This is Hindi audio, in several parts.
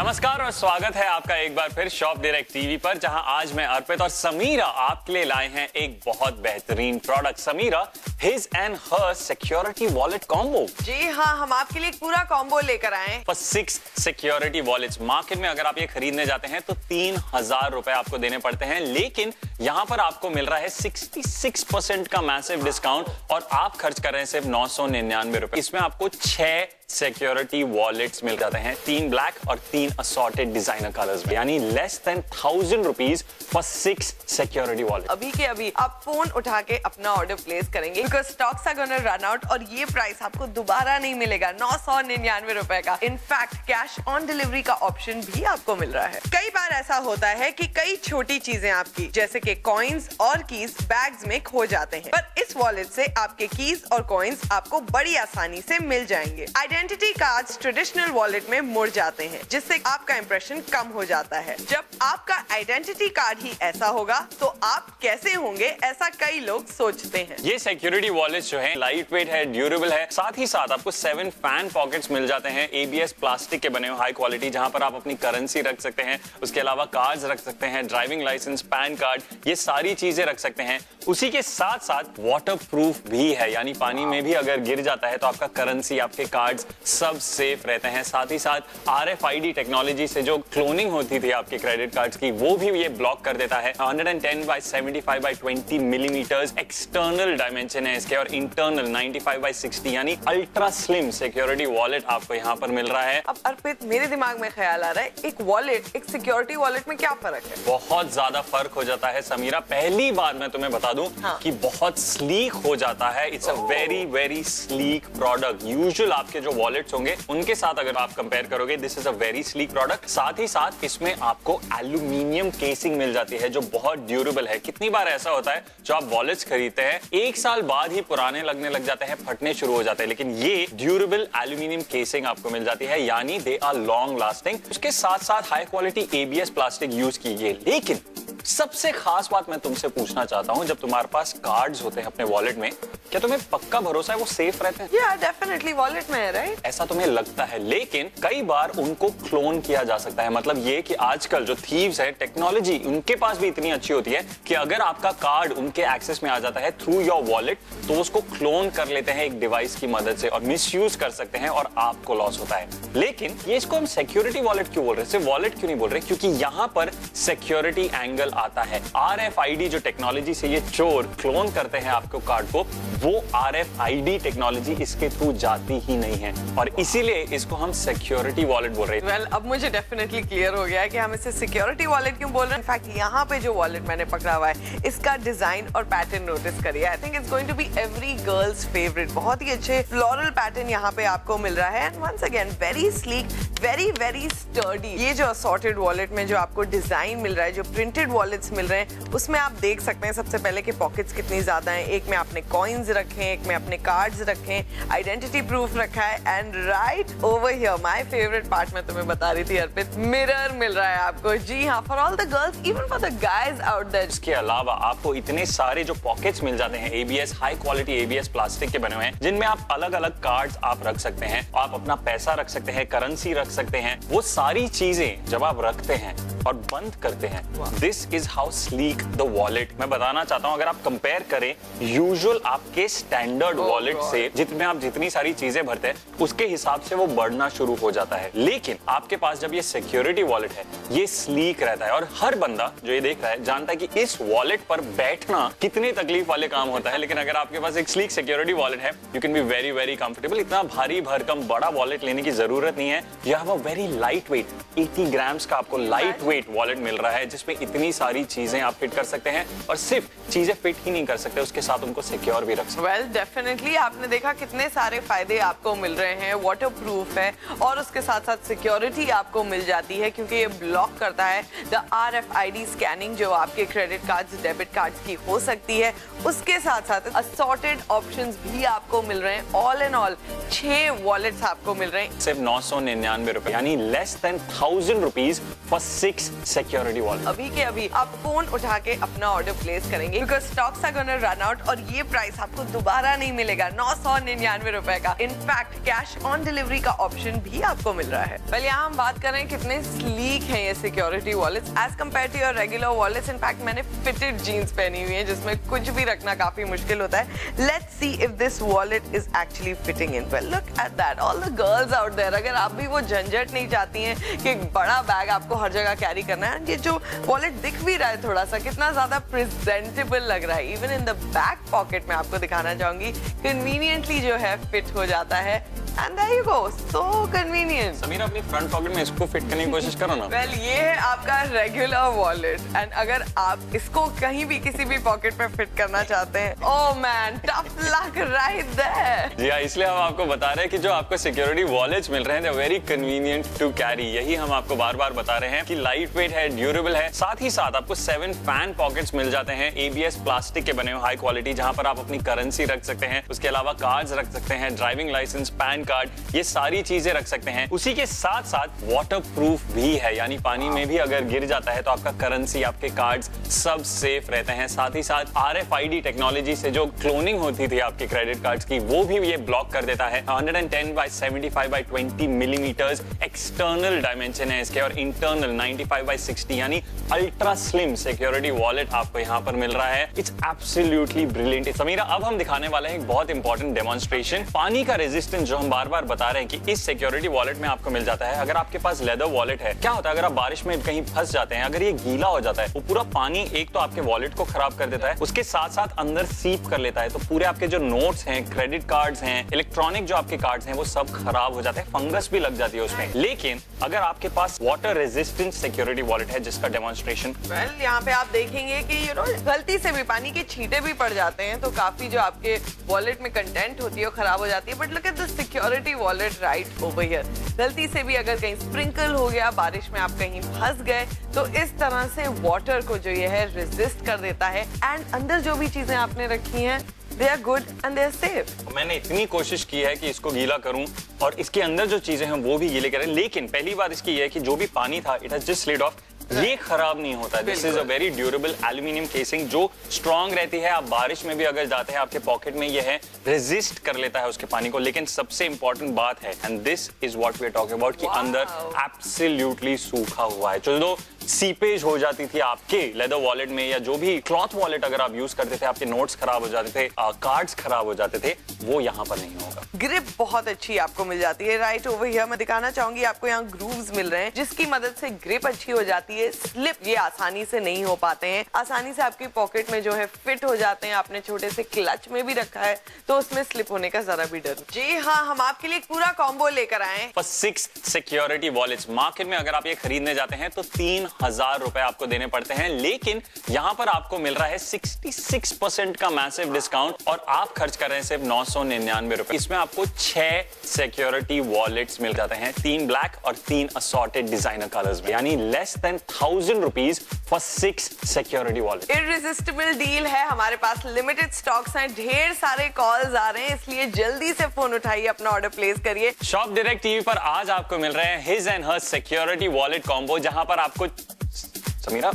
नमस्कार और स्वागत है आपका एक बार फिर शॉप डायरेक्ट टीवी पर, जहां आज मैं अर्पित और समीरा आपके लिए लाए हैं एक बहुत बेहतरीन product. Sameera, his and her security wallet combo. जी हाँ, हम आपके लिए एक पूरा कॉम्बो लेकर आए हैं। पर 6 सिक्योरिटी वॉलेट्स मार्केट में अगर आप ये खरीदने जाते हैं तो 3000 रुपए आपको देने पड़ते हैं, लेकिन यहाँ पर आपको मिल रहा है 66% का मैसिव डिस्काउंट और आप खर्च कर रहे हैं सिर्फ 999 रुपए। इसमें आपको 6 सिक्योरिटी वॉलेट्स मिल जाते हैं, 3 ब्लैक और 3 असॉर्टेड डिजाइनर कलर्स में, यानी less than 1000 rupees for 6 security wallet. अभी के अभी आप फोन उठा के अपना ऑर्डर प्लेस करेंगे, because stocks are gonna run out और ये प्राइस आपको दोबारा नहीं मिलेगा 999 रुपए का। इनफैक्ट कैश ऑन डिलीवरी का ऑप्शन भी आपको मिल रहा है। कई बार ऐसा होता है कि कई छोटी चीजें आपकी जैसे कि कॉइन्स और कीज बैग्स में खो जाते हैं, पर इस वॉलेट से आपके कीज और कॉइन्स आपको बड़ी आसानी से मिल जाएंगे। आइडेंटिटी कार्ड्स ट्रेडिशनल वॉलेट में मुड़ जाते हैं, जिससे आपका इंप्रेशन कम हो जाता है। जब आपका आइडेंटिटी कार्ड ही ऐसा होगा तो आप कैसे होंगे, ऐसा कई लोग सोचते हैं। ये सिक्योरिटी वॉलेट्स जो है लाइट वेट है, ड्यूरेबल है, साथ ही साथ आपको 7 फैन पॉकेट्स मिल जाते हैं, ABS प्लास्टिक के बने हुए हाई क्वालिटी, जहां पर आप अपनी करेंसी रख सकते हैं, उसके अलावा कार्ड्स रख सकते हैं, ड्राइविंग लाइसेंस, पैन कार्ड, ये सारी चीजें रख सकते हैं। उसी के साथ साथ वाटर प्रूफ भी है, यानी पानी में भी अगर गिर जाता है तो आपका करेंसी, आपके कार्ड्स सब सेफ रहते हैं। साथ ही साथ RFID टेक्नोलॉजी से जो क्लोनिंग होती थी आपके क्रेडिट कार्ड्स की, वो भी ये ब्लॉक कर देता है। 110 by 75 by 20 millimetres external dimension है इसके, और इंटरनल 95 by 60, यानी अल्ट्रा स्लिम सिक्योरिटी वॉलेट आपको यहाँ पर मिल रहा है। अब अर्पित, मेरे दिमाग में ख्याल आ रहा है, एक वॉलेट, एक सिक्योरिटी वॉलेट में क्या फर्क है? बहुत ज्यादा फर्क हो जाता है समीरा। पहली बार मैं तुम्हें बता दूं कि बहुत स्लीक हो जाता है। It's a very very sleek product. Usual आपके जो वॉलेट्स होंगे उनके साथ अगर आप कंपेयर करोगे, this is a very sleek product. साथ ही साथ इसमें आपको एल्यूमिनियम केसिंग मिल जाती है जो बहुत ड्यूरेबल है। कितनी बार ऐसा होता है जो आप वॉलेट्स खरीदते हैं 1 साल बाद ही पुराने लगने लग जाते हैं, फटने शुरू हो जाते हैं, लेकिन ये ड्यूरेबल एल्यूमिनियम केसिंग आपको मिल जाती है, यानी दे आर लॉन्ग लास्टिंग। उसके साथ साथ high quality ABS plastic use की गई। लेकिन सबसे खास बात मैं तुमसे पूछना चाहता हूं, जब तुम्हारे पास कार्ड्स होते हैं अपने वॉलेट में, क्या तुम्हें पक्का भरोसा है वो सेफ रहते हैं? या डेफिनेटली वॉलेट में है, राइट? ऐसा तुम्हें लगता है, लेकिन कई बार उनको क्लोन किया जा सकता है। मतलब ये कि आजकल जो थीव्स है, टेक्नोलॉजी उनके पास भी इतनी अच्छी होती है कि अगर आपका कार्ड उनके एक्सेस में आ जाता है थ्रू योर वॉलेट, तो उसको क्लोन कर लेते हैं एक डिवाइस की मदद से और मिसयूज कर सकते हैं और आपको लॉस होता है। लेकिन ये इसको हम सिक्योरिटी वॉलेट क्यों बोल रहे हैं, सिर्फ वॉलेट क्यों नहीं बोल रहे? क्योंकि यहाँ पर सिक्योरिटी एंगल आता है। RFID जो टेक्नोलॉजी से ये चोर क्लोन करते हैं आपको कार्ड को, वो RFID टेक्नोलॉजी इसके थ्रू जाती ही नहीं है, और इसीलिए इसको हम सिक्योरिटी वॉलेट बोल रहे हैं। वेल, अब मुझे डेफिनेटली क्लियर हो गया है कि हम इसे सिक्योरिटी वॉलेट क्यों बोल रहे हैं। इनफैक्ट यहाँ पे जो वॉलेट मैंने पकड़ा हुआ है, इसका डिजाइन और पैटर्न नोटिस करिए। I think it's going to be every girls favourite. बहुत ही अच्छे फ्लोरल पैटर्न यहाँ पे आपको मिल रहा है, and once again very sleek, very very sturdy. ये जो असॉर्टेड वॉलेट में जो आपको डिजाइन मिल रहा है, जो प्रिंटेड वॉलेट्स मिल रहे हैं, उसमें आप देख सकते हैं सबसे पहले कि पॉकेट्स कितनी ज्यादा हैं। एक में आपने कॉइन्स रखे हैं, एक में आपने कार्ड्स रखे हैं, आइडेंटिटी प्रूफ रखा है, and right over here my favourite part मैं तुम्हें बता रही थी अर्पित, मिरर मिल रहा है आपको। जी हाँ, for all the girls, even for the guys out there. इसके अलावा आपको इतने सारे जो पॉकेट्स मिल जाते हैं ABS, high quality ABS plastic के बने हुए हैं, जिनमें आप अलग अलग कार्ड्स आप रख सकते हैं, आप अपना पैसा रख सकते हैं, करेंसी रख सकते हैं। वो सारी चीजें जब आप रखते हैं और बंद करते हैं, this is how sleek the wallet. मैं बताना चाहता हूं, अगर आप कंपेयर करें यूजुअल आपके स्टैंडर्ड वॉलेट से, जितने आप जितनी सारी चीजें भरते हैं उसके हिसाब से वो बढ़ना शुरू हो जाता है। लेकिन आपके पास जब ये सिक्योरिटी वॉलेट है, ये स्लीक रहता है, और हर बंदा जो ये देख रहा है जानता है कि इस वॉलेट पर बैठना कितने तकलीफ वाले काम होता है। लेकिन अगर आपके पास एक स्लीक सिक्योरिटी वॉलेट है, you can be very very comfortable. इतना भारी भरकम बड़ा वॉलेट लेने की जरूरत नहीं है। You have a very light weight, 80 grams का आपको लाइट वेट वॉलेट मिल रहा है, जिसमें इतनी सारी चीजें आप फिट कर सकते हैं, और सिर्फ चीजें फिट ही नहीं कर सकते, उसके साथ उनको सिक्योर भी रख सकते हैं। वेल, डेफिनेटली आपने देखा कितने सारे फायदे आपको मिल रहे हैं। वाटर प्रूफ है और उसके साथ साथ सिक्योरिटी आपको मिल जाती है, क्योंकि ये ब्लॉक करता है द RFID स्कैनिंग जो आपके क्रेडिट कार्ड्स, डेबिट कार्ड्स की हो सकती है। उसके साथ साथ असॉर्टेड ऑप्शंस भी आपको मिल रहे हैं। ऑल इन ऑल 6 वॉलेट्स आपको मिल रहे हैं सिर्फ 999 रुपए, यानी less than 1000 rupees for 6 security wallet. अभी के अभी ही आप फोन उठा के अपना ऑर्डर प्लेस करेंगे, because stocks are gonna run out और ये प्राइस आपको दोबारा नहीं मिलेगा 999 रुपए का। इनफैक्ट कैश ऑन डिलीवरी का ऑप्शन भी आपको मिल रहा है। पहले यहाँ हम बात कर रहे हैं कितने स्लीक हैं ये security wallets as compared to your regular wallets. In fact मैंने फिटेड जीन्स पहनी हुई है जिसमें कुछ भी रखना काफी मुश्किल होता है। Let's see if this wallet is actually fitting in well. Look at that, all the girls out there, अगर आप भी वो झंझट नहीं चाहती हैं कि एक बड़ा बैग आपको हर जगह कैरी करना है, ये जो वॉलेट दिख भी रहा है थोड़ा सा कितना ज्यादा प्रेजेंटेबल लग रहा है। Even in the back pocket में आपको दिखाना चाहूंगी कन्वीनियंटली जो है फिट हो जाता है। And there you go, so convenient. Samira अपनी फ्रंट पॉकेट में इसको फिट करने की कोशिश करो ना। Well, ये है आपका रेगुलर वॉलेट एंड अगर आप इसको कहीं भी किसी भी पॉकेट में फिट करना चाहते हैं, oh man, tough luck right there. जी हाँ, इसलिए हम आपको बता रहे हैं कि जो आपको सिक्योरिटी वॉलेट्स मिल रहे हैं वेरी कन्वीनियंट टू कैरी। यही हम आपको बार बार बता रहे हैं कि लाइट वेट है, ड्यूरेबल है, साथ ही साथ आपको 7 फैन पॉकेट्स मिल जाते हैं ABS प्लास्टिक के बने हुए हाई क्वालिटी, जहां पर आप अपनी करेंसी रख सकते हैं, उसके अलावा कार्ड्स रख सकते हैं, ड्राइविंग लाइसेंस, पैन कार्ड, ये सारी चीजें रख सकते हैं। उसी के साथ साथ वाटर प्रूफ भी है, यानी पानी में भी अगर गिर जाता है तो आपका करेंसी, आपके कार्ड्स सब सेफ रहते हैं। साथ ही साथ RFID टेक्नोलॉजी से जो क्लोनिंग होती थी आपके क्रेडिट कार्ड्स की, वो भी ये ब्लॉक कर देता है। 110 by 75 by 20 millimetres external dimension है इसके, और इंटरनल 95 by 60 यानी अल्ट्रा स्लिम सिक्योरिटी वॉलेट आपको यहाँ पर मिल रहा है। It's absolutely brilliant. समीरा, अब हम दिखाने वाले हैं एक बहुत इंपॉर्टेंट डेमोन्स्ट्रेशन। पानी का रेजिस्टेंस जो हम बार बार बता रहे हैं कि इस सिक्योरिटी वॉलेट में आपको मिल जाता है। अगर आपके पास लेदर वॉलेट है, क्या होता है अगर आप बारिश में कहीं फंस जाते हैं, अगर ये गीला हो जाता है, वो पूरा पानी एक तो आपके वॉलेट को खराब कर देता है, उसके साथ साथ अंदर सीप कर लेता है, तो पूरे आपके जो नोट्स हैं, क्रेडिट कार्ड्स हैं, इलेक्ट्रॉनिक जो आपके कार्ड्स हैं, वो सब खराब हो जाते हैं, फंगस भी लग जाती है उसमें। लेकिन अगर आपके पास वाटर रेजिस्टेंट सिक्योरिटी वॉलेट है जिसका डेमोन्स्ट्रेशन, वेल यहाँ पे आप देखेंगे कि गलती से भी पानी के छींटे भी पड़ जाते हैं तो काफी जो आपके वॉलेट में कंटेंट होती है वो खराब हो जाती है। But look at the security wallet right over here. गलती से भी अगर कहीं स्प्रिंकल हो गया, बारिश में आप कहीं फंस गए, तो इस तरह से वाटर को जो ये है रेजिस्ट कर देता है। एंड अंदर जो भी चीजें आपने रखी हैं, they are good and they are safe. मैंने इतनी कोशिश की है कि इसको गीला करूं और इसके अंदर जो चीजें हैं वो भी गीले करें, लेकिन पहली बात इसकी ये है कि जो भी पानी था it has just slid of. ये खराब नहीं होता। This is a very durable aluminium casing जो स्ट्रॉन्ग रहती है। आप बारिश में भी अगर जाते हैं, आपके पॉकेट में ये है, रेजिस्ट कर लेता है उसके पानी को। लेकिन सबसे इंपॉर्टेंट बात है, and this is what we are talking about, कि अंदर एब्सोल्युटली सूखा हुआ है। जो सीपेज हो जाती थी आपके लेदर वॉलेट में, या जो भी क्लॉथ वॉलेट अगर आप यूज करते थे, आपके नोट्स खराब हो जाते थे, कार्ड्स खराब हो जाते थे, वो यहाँ पर नहीं होगा। ग्रिप बहुत अच्छी आपको मिल जाती है राइट ओवर हियर। मैं दिखाना चाहूंगी आपको यहाँ ग्रूव्स मिल रहे हैं जिसकी मदद से ग्रिप अच्छी हो जाती है। स्लिप ये आसानी से नहीं हो पाते हैं, आसानी से आपकी पॉकेट में जो है फिट हो जाते हैं। आपने छोटे से क्लच में भी रखा है तो उसमें स्लिप होने का जरा भी डर। जी हाँ, हम आपके लिए पूरा कॉम्बो लेकर आए हैं। 6 सिक्योरिटी वॉलेट्स मार्केट में अगर आप ये खरीदने जाते हैं तो 3000 रुपए आपको देने पड़ते हैं, लेकिन यहाँ पर आपको मिल रहा है 66% का मैसिव डिस्काउंट और आप खर्च कर रहे हैं सिर्फ 999 रुपए। इसमें आपको 6 सिक्योरिटी वॉलेट्स मिल जाते हैं, 3 ब्लैक और 3 असॉर्टेड डिजाइनर कलर्स में, यानी less than 1000 rupees for 6 security wallet. Irresistible deal है, हमारे पास लिमिटेड स्टॉक्स हैं, ढेर सारे कॉल्स आ रहे हैं, इसलिए जल्दी से फोन उठाइए, अपना ऑर्डर प्लेस करिए। शॉप डायरेक्ट टीवी पर आज आपको मिल रहे हैं his and her security wallet combo, जहां पर आपको Samira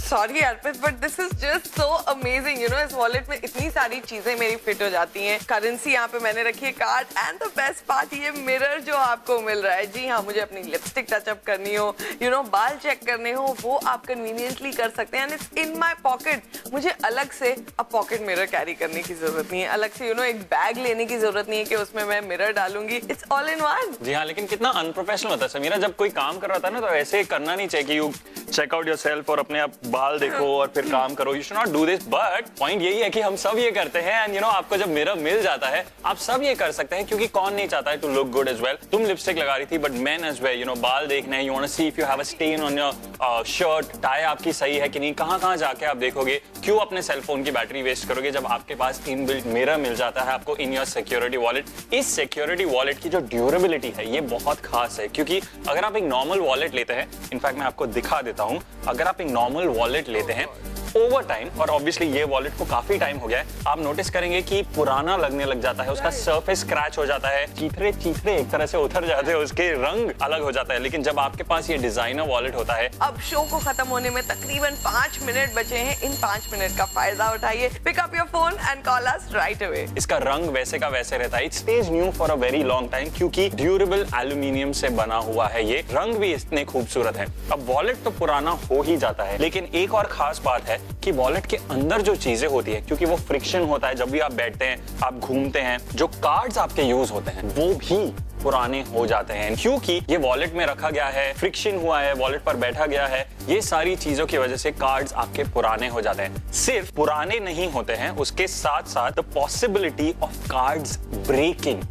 sorry Arpit, but this is just so amazing. You know, इस वॉलेट में इतनी सारी चीजें मेरी फिट हो जाती हैं। करेंसी यहाँ पे मैंने रखी है, card, and the best part ये मिरर जो आपको मिल रहा है। जी हाँ, मुझे अपनी लिपस्टिक टचअप करनी हो, यू नो, बाल चेक करने हो, वो आप कन्वीनियंटली कर सकते हैं। And it's in my pocket. मुझे अलग से अब पॉकेट मिरर कैरी करने की जरूरत नहीं है, अलग से यू नो एक बैग लेने की जरूरत नहीं है कि उसमें मैं मिरर डालूंगी। It's all in one. जी हाँ, लेकिन कितना अनप्रोफेशनल होता है समीरा, जब कोई काम कर रहा था ना तो ऐसे करना नहीं चाहिए कि यू चेक आउट योरसेल्फ और अपने आप बाल देखो और फिर काम करो। You should not do this. But point यही है कि हम सब ये करते हैं, एंड यू नो आपको जब मिरर मिल जाता है आप सब ये कर सकते हैं, क्योंकि कौन नहीं चाहता है to look good as well. तुम लिपस्टिक लगा रही थी, but man as well, you know, बाल देखना है, you want to see if you have a stain on your shirt, tie आपकी सही है कि नहीं, कहां जाके आप देखोगे, क्यों अपने सेलफोन की बैटरी वेस्ट करोगे जब आपके पास इनबिल्ट मिरर मिल जाता है आपको इन योर सिक्योरिटी वॉलेट। इस सिक्योरिटी वॉलेट की जो ड्यूरेबिलिटी है ये बहुत खास है, क्योंकि अगर आप एक नॉर्मल वॉलेट लेते हैं, इनफैक्ट मैं आपको दिखा देता हूं, अगर आप एक नॉर्मल वॉलेट लेते हैं ओवर टाइम, और ऑब्वियसली ये वॉलेट को काफी टाइम हो गया है, आप नोटिस करेंगे कि पुराना लगने लग जाता है, उसका सरफेस स्क्रैच हो जाता है, चीथड़े चीथड़े एक तरह से उतर जाते हैं, उसके रंग अलग हो जाता है। लेकिन जब आपके पास ये डिजाइनर वॉलेट होता है, अब शो को खत्म होने में तकरीबन 5 मिनट बचे हैं। इन 5 मिनट का फायदा उठाइए। Pick up your phone and call us right away. इसका रंग वैसे का वैसे रहता है, it stays new for a very long time, क्योंकि ड्यूरेबल एल्यूमिनियम से बना हुआ है, ये रंग भी इतने खूबसूरत है। अब वॉलेट तो पुराना हो ही जाता है, लेकिन एक और खास बात है कि वॉलेट के अंदर जो चीजें होती है, क्योंकि वो फ्रिक्शन होता है, जब भी आप बैठते हैं, आप घूमते हैं, जो कार्ड्स आपके यूज होते हैं वो भी पुराने हो जाते हैं, क्योंकि ये वॉलेट में रखा गया है, फ्रिक्शन हुआ है, वॉलेट पर बैठा गया है, ये सारी चीजों की वजह से कार्ड्स आपके पुराने हो जाते हैं। सिर्फ पुराने नहीं होते हैं, उसके साथ साथ the possibility of cards breaking.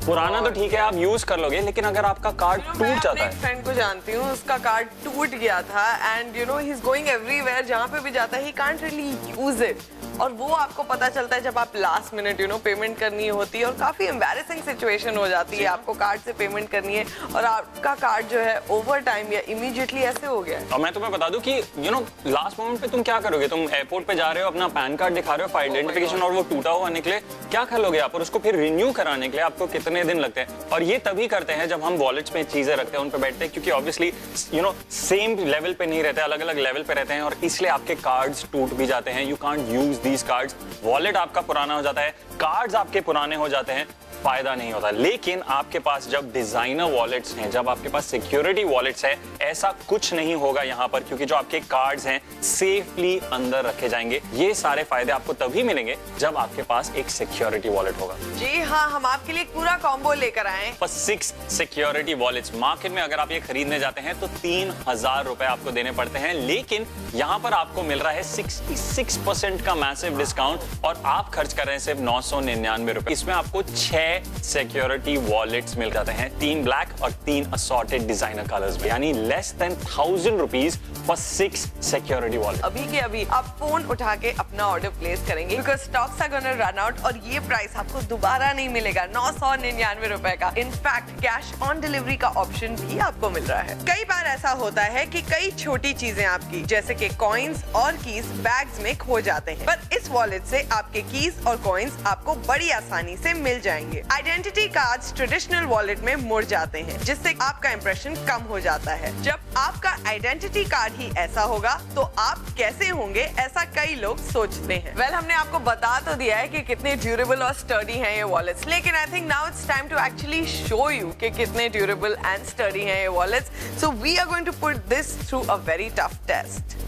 पुराना तो ठीक है, आप यूज कर लोगे, लेकिन अगर आपका कार्ड टूट जाता है। फ्रेंड को जानती हूँ, उसका कार्ड टूट गया था and you know he is going everywhere, जहाँ पे भी जाता है he can't really use it, और वो आपको पता चलता है जब आप last minute you know payment करनी होती है, और काफी एम्बैरेसिंग सिचुएशन हो जाती है, आपको कार्ड से पेमेंट करनी है और आपका कार्ड जो है ओवर टाइम या इमीडिएटली ऐसे हो गया है। और मैं तुम्हें बता दूं कि यू नो लास्ट मोमेंट पे तुम क्या करोगे, तुम एयरपोर्ट पे जा रहे हो, अपना पैन कार्ड दिखा रहे हो फॉर आइडेंटिफिकेशन, और वो टूटा हुआ निकले, क्या कर लोगे आप? और उसको फिर रिन्यू कराने के लिए आपको कितने दिन लगते हैं? और ये तभी करते हैं जब हम वॉलेट्स में चीजें रखते हैं, उन पे बैठते हैं, क्योंकि obviously you know same level पे नहीं रहते, अलग अलग लेवल पे रहते हैं, और इसलिए आपके कार्ड्स टूट भी जाते हैं। You can't use these cards. Wallet आपका पुराना हो जाता है, कार्ड्स आपके पुराने हो जाते हैं, फायदा नहीं होता। लेकिन आपके पास जब डिजाइनर वॉलेट्स हैं, जब आपके पास सिक्योरिटी वॉलेट्स है, ऐसा कुछ नहीं होगा यहाँ पर, क्योंकि जो आपके कार्ड्स हैं सेफली अंदर रखे जाएंगे। ये सारे फायदे आपको तभी मिलेंगे जब आपके पास एक सिक्योरिटी वॉलेट होगा। जी हाँ, हम आपके लिए एक पूरा कॉम्बो लेकर आए हैं। 6 सिक्योरिटी वॉलेट्स। मार्केट में अगर आप ये खरीदने जाते हैं तो 3000 रुपए आपको देने पड़ते हैं, लेकिन यहाँ पर आपको मिल रहा है 66% का मैसिव डिस्काउंट, और आप खर्च कर रहे हैं सिर्फ 999 रुपए। इसमें आपको 6 सिक्योरिटी वॉलेट्स मिल जाते हैं, 3 ब्लैक और 3 असॉर्टेड डिजाइनर कलर्स में, यानी less than 1000 rupees for 6 security wallet. अभी के अभी आप फोन उठा के अपना ऑर्डर प्लेस करेंगे, because stocks are gonna run out, और ये प्राइस आपको दोबारा नहीं मिलेगा 999 रुपए का। इनफैक्ट कैश ऑन डिलीवरी का ऑप्शन भी आपको मिल रहा है। कई बार ऐसा होता है कि कई छोटी चीजें आपकी जैसे कि कॉइन्स और कीज बैग्स में खो जाते हैं, पर इस वॉलेट से आपके कीज और कॉइन्स आपको बड़ी आसानी से मिल जाएंगे। आइडेंटिटी कार्ड्स ट्रेडिशनल वॉलेट में मुड़ जाते हैं, जिससे आपका इंप्रेशन कम हो जाता है। जब आपका आइडेंटिटी कार्ड ही ऐसा होगा तो आप कैसे होंगे, ऐसा कई लोग सोचते हैं। वेल, हमने आपको बता तो दिया है कि कितने ड्यूरेबल और स्टर्डी हैं ये वॉलेट्स, लेकिन I think now it's time to actually show you कि कितने ड्यूरेबल एंड स्टर्डी हैं ये wallets. So we are going to put this through a very tough test.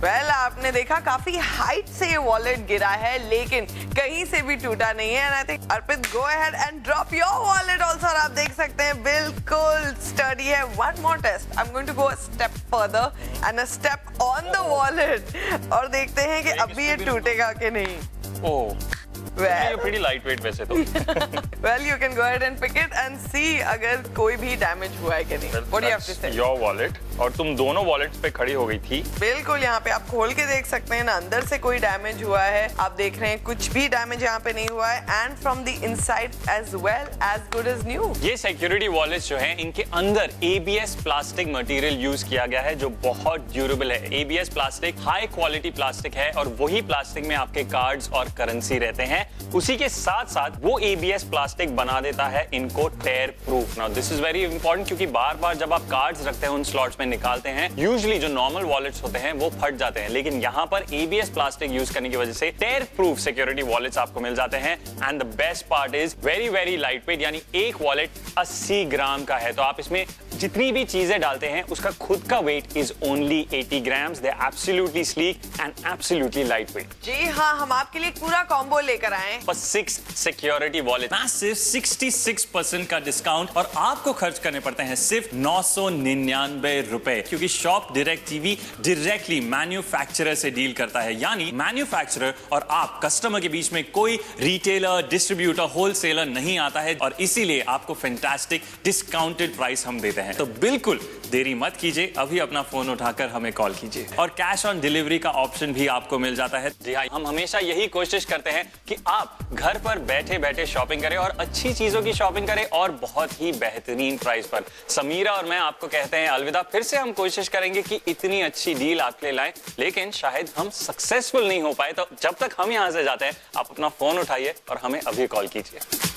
Well, आपने देखा काफी हाइट से ये वॉलेट गिरा है, लेकिन कहीं से भी टूटा नहीं है। And I think Arpit, go ahead and drop your wallet also. और आप देख सकते हैं बिल्कुल स्टडी है। One more test, I am going to go a step further and a step on the wallet, और देखते हैं कि अब भी ये टूटेगा कि नहीं। ओह, Well, pretty lightweight वैसे तो। well, you can go ahead and pick it and see अगर कोई भी डैमेज हुआ है कि नहीं। What do you have to say? Your wallet, और तुम दोनों वॉलेट्स पे खड़ी हो गई थी। बिल्कुल, यहाँ पे आप खोल के देख सकते हैं ना, अंदर से कोई डैमेज हुआ है, आप देख रहे हैं कुछ भी डैमेज यहाँ पे नहीं हुआ है, and from the inside as well as good as new. ये सिक्योरिटी वॉलेट्स जो हैं, इनके अंदर ABS प्लास्टिक मटेरियल यूज किया गया है, जो बहुत ड्यूरेबल है। ABS plastic high quality plastic है, और वही प्लास्टिक में आपके कार्ड्स और करेंसी रहते हैं। उसी के साथ साथ वो ABS प्लास्टिक बना देता है इनको tear proof. Now this is very important, क्योंकि बार बार जब आप कार्ड्स रखते हैं, उन स्लॉट्स में निकालते हैं, यूजुअली जो नॉर्मल वॉलेट्स होते हैं वो फट जाते हैं, लेकिन यहाँ पर ABS प्लास्टिक यूज करने की वजह से टेयर प्रूफ सिक्योरिटी वॉलेट्स आपको मिल जाते हैं। And the best part is very very light weight, यानी एक वॉलेट 80 ग्राम का है, तो आप इसमें जितनी भी चीजें डालते हैं उसका खुद का weight is only 80 grams. They are absolutely sleek and absolutely light weight. जी हाँ, हम आपके लिए पूरा कॉम्बो लेकर आए हैं। 6 सिक्योरिटी वॉलेट, मैसिव 66% का डिस्काउंट, और आपको खर्च करने पड़ते हैं सिर्फ 999 रुपए, क्योंकि shop direct TV directly manufacturer से डील करता है, यानी मैन्युफैक्चरर और आप कस्टमर के बीच में कोई रिटेलर, डिस्ट्रीब्यूटर, होलसेलर नहीं आता है, और इसीलिए आपको फैंटास्टिक डिस्काउंटेड प्राइस हम देते हैं। तो बिल्कुल देरी मत कीजिए, अभी अपना फोन उठाकर हमें कॉल कीजिए। और कैश ऑन डिलीवरी का ऑप्शन भी आपको मिल जाता है। जी हाँ, हम हमेशा यही कोशिश करते हैं कि आप घर पर बैठे बैठे शॉपिंग करें और अच्छी चीजों की शॉपिंग करें और बहुत ही बेहतरीन प्राइस पर। समीरा और मैं आपको कहते हैं अलविदा। फिर से हम कोशिश करेंगे कि इतनी अच्छी डील आपके लिए लाएं, लेकिन शायद हम सक्सेसफुल नहीं हो पाए। तो जब तक हम यहां से जाते हैं, आप अपना फोन उठाइए और हमें अभी कॉल कीजिए।